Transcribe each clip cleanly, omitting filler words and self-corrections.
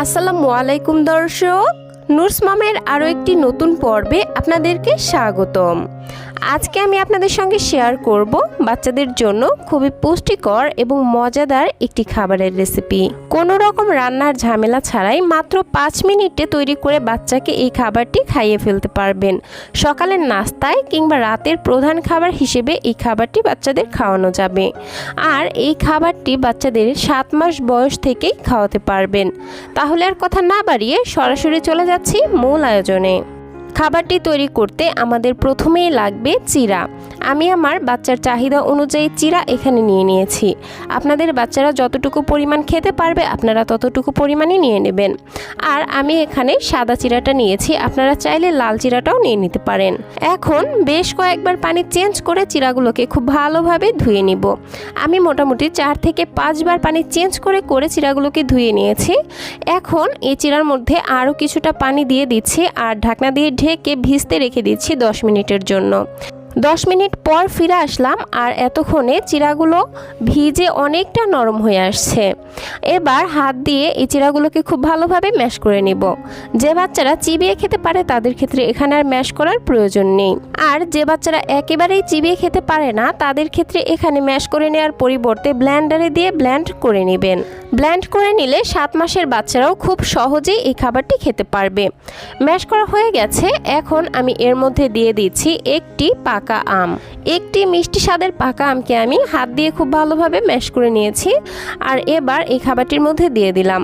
আসসালামু আলাইকুম দর্শক, নুরস মমের আরও একটি নতুন পর্বে আপনাদেরকে স্বাগতম। আজকে আমি আপনাদের সঙ্গে শেয়ার করব বাচ্চাদের জন্য খুবই পুষ্টিকর এবং মজাদার একটি খাবারের রেসিপি। কোনো রকম রান্নার ঝামেলা ছাড়াই মাত্র 5 মিনিটে তৈরি করে বাচ্চাকে এই খাবারটি খাইয়ে ফেলতে পারবেন। সকালের নাস্তায় কিংবা রাতের প্রধান খাবার হিসেবে এই খাবারটি বাচ্চাদের খাওয়ানো যাবে। আর এই খাবারটি বাচ্চাদের 7 মাস বয়স থেকেই খাওয়াতে পারবেন। তাহলে আর কথা না বাড়িয়ে সরাসরি চলে যাচ্ছি মূল আয়োজনে। খাবারটি তৈরি করতে আমাদের প্রথমেই লাগবে চিরা। আমি আমার বাচ্চার চাহিদা অনুযায়ী চিরা এখানে নিয়ে নিয়েছি। আপনাদের বাচ্চারা যতটুকু পরিমাণ খেতে পারবে আপনারা ততটুকু পরিমাণই নিয়ে নেবেন। আর আমি এখানে সাদা চিরাটা নিয়েছি, আপনারা চাইলে লাল চিরাটাও নিয়ে নিতে পারেন। এখন বেশ কয়েকবার পানি চেঞ্জ করে চিরাগুলোকে খুব ভালোভাবে ধুয়ে নিব। আমি মোটামুটি 4 থেকে 5 বার পানি চেঞ্জ করে চিরাগুলোকে ধুয়ে নিয়েছি। এখন এই চিরার মধ্যে আরও কিছুটা পানি দিয়ে দিচ্ছি আর ঢাকনা দিয়ে ঢেকে ভিজতে রেখে দিচ্ছি 10 মিনিটের জন্য। 10 মিনিট পর ফিরে আসলাম আর এতক্ষণে চিরাগুলো ভিজে অনেকটা নরম হয়ে আসছে। এবার হাত দিয়ে এই চিরাগুলোকে খুব ভালোভাবে ম্যাশ করে নিব। যে বাচ্চারা চিবিয়ে খেতে পারে তাদের ক্ষেত্রে এখানে আর ম্যাশ করার প্রয়োজন নেই। আর যে বাচ্চারা একেবারেই চিবিয়ে খেতে পারে না তাদের ক্ষেত্রে এখানে ম্যাশ করে নেওয়ার পরিবর্তে ব্লেন্ডারে দিয়ে ব্লেন্ড করে নেবেন। ব্লেন্ড করে নিলে 7 মাসের বাচ্চারাও খুব সহজেই এই খাবারটি খেতে পারবে। ম্যাশ করা হয়ে গেছে। এখন আমি এর মধ্যে দিয়ে দিচ্ছি একটি পাকা আম। একটি মিষ্টি স্বাদের পাকা আমকে আমি হাত দিয়ে খুব ভালোভাবে ম্যাশ করে নিয়েছি আর এবার এই খাবারটির মধ্যে দিয়ে দিলাম।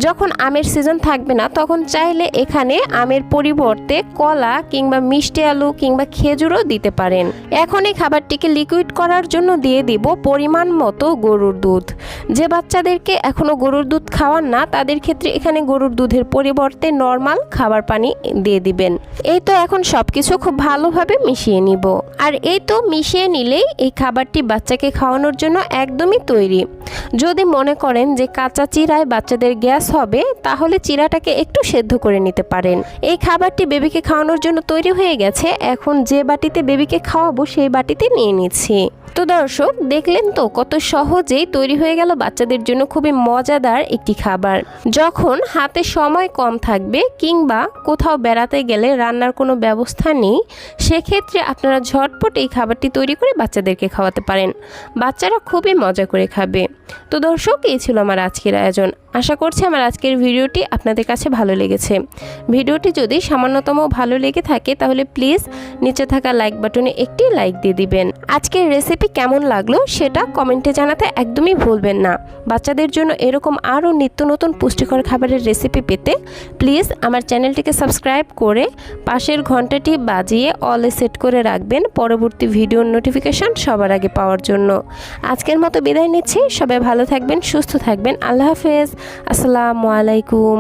যখন আমের সিজন থাকবে না তখন চাইলে এখানে আমের পরিবর্তে কলা কিংবা মিষ্টি আলু কিংবা খেজুরও দিতে পারেন। এখন এই খাবারটিকে লিকুইড করার জন্য দিয়ে দিব পরিমাণ মতো গরুর দুধ। যে বাচ্চাদেরকে এখনো গরুর দুধ খাওয়ান না তাদের ক্ষেত্রে এখানে গরুর দুধের পরিবর্তে নর্মাল খাবার পানি দিয়ে দিবেন। এই তো এখন সবকিছু খুব ভালোভাবে মিশিয়ে নিব। আর এই তো মিশিয়ে নিলেই এই খাবারটি বাচ্চাকে খাওয়ানোর জন্য একদমই তৈরি। যদি মনে করেন যে কাঁচা চিরায় বাচ্চাদের গ্যাস হবে তাহলে চিরাটাকে একটু সেদ্ধ করে নিতে পারেন। এই খাবারটি বেবিকে খাওয়ানোর জন্য তৈরি হয়ে গেছে। এখন যে বাটিতে বেবিকে খাওয়াবো সেই বাটিতে নিয়ে নিচ্ছি। তো দর্শক দেখলেন তো কত সহজেই তৈরি হয়ে গেল বাচ্চাদের জন্য খুবই মজাদার একটি খাবার। যখন হাতে সময় কম থাকবে কিংবা কোথাও বেড়াতে গেলে রান্নার কোনো ব্যবস্থা নেই সেক্ষেত্রে আপনারা ঝটপট এই খাবারটি তৈরি করে বাচ্চাদেরকে খাওয়াতে পারেন। বাচ্চারা খুবই মজা করে খাবে। তো দর্শক এই ছিল আমার আজকের আয়োজন। আশা করছি আমার আজকের ভিডিওটি আপনাদের কাছে ভালো লেগেছে। ভিডিওটি যদি সামান্যতম ভালো লেগে থাকে তাহলে প্লিজ নিচে থাকা লাইক বাটনে একটি লাইক দিয়ে দিবেন। আজকের রেসিপি কেমন লাগলো সেটা কমেন্টে জানাতে একদমই ভুলবেন না। বাচ্চাদের জন্য এরকম আরও নিত্য নতুন পুষ্টিকর খাবারের রেসিপি পেতে প্লিজ আমার চ্যানেলটিকে সাবস্ক্রাইব করে পাশের ঘন্টাটি বাজিয়ে অলে সেট করে রাখবেন পরবর্তী ভিডিওর নোটিফিকেশন সবার আগে পাওয়ার জন্য। আজকের মতো বিদায় নিচ্ছি। সবাই ভালো থাকবেন, সুস্থ থাকবেন। আল্লাহ হাফেজ। আসসালামু আলাইকুম।